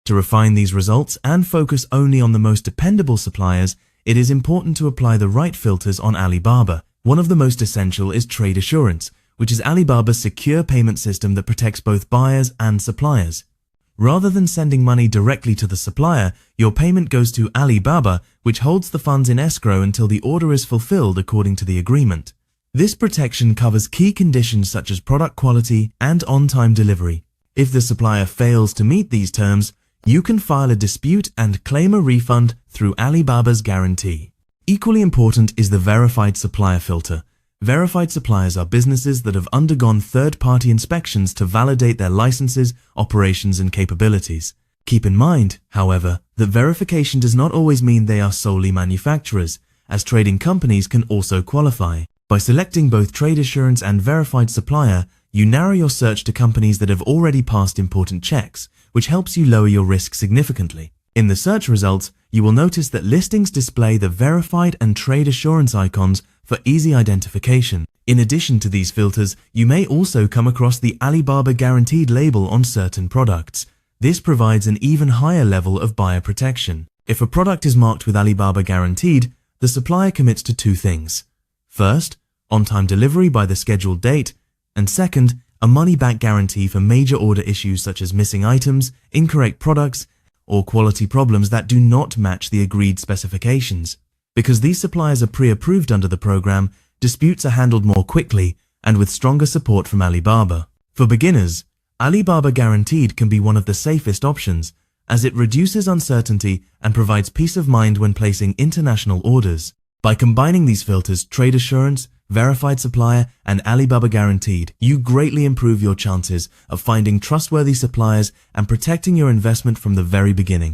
To refine these results and focus only on the most dependable suppliers, it is important to apply the right filters on Alibaba. One of the most essential is trade assurance, which is Alibaba's secure payment system that protects both buyers and suppliers. Rather than sending money directly to the supplier, your payment goes to Alibaba, which holds the funds in escrow until the order is fulfilled according to the agreement. This protection covers key conditions such as product quality and on-time delivery. If the supplier fails to meet these terms, you can file a dispute and claim a refund through Alibaba's guarantee. Equally important is the verified supplier filter. Verified suppliers are businesses that have undergone third-party inspections to validate their licenses, operations, and capabilities. Keep in mind, however, that verification does not always mean they are solely manufacturers, as trading companies can also qualify. By selecting both trade assurance and verified supplier, you narrow your search to companies that have already passed important checks, which helps you lower your risk significantly. In the search results, you will notice that listings display the verified and trade assurance icons for easy identification. In addition to these filters, you may also come across the Alibaba Guaranteed label on certain products. This provides an even higher level of buyer protection. If a product is marked with Alibaba Guaranteed, the supplier commits to two things. First, on-time delivery by the scheduled date, and second, a money-back guarantee for major order issues such as missing items, incorrect products, or quality problems that do not match the agreed specifications. Because these suppliers are pre-approved under the program, disputes are handled more quickly and with stronger support from Alibaba. For beginners, Alibaba Guaranteed can be one of the safest options, as it reduces uncertainty and provides peace of mind when placing international orders. By combining these filters, trade assurance, verified supplier, and Alibaba Guaranteed, you greatly improve your chances of finding trustworthy suppliers and protecting your investment from the very beginning.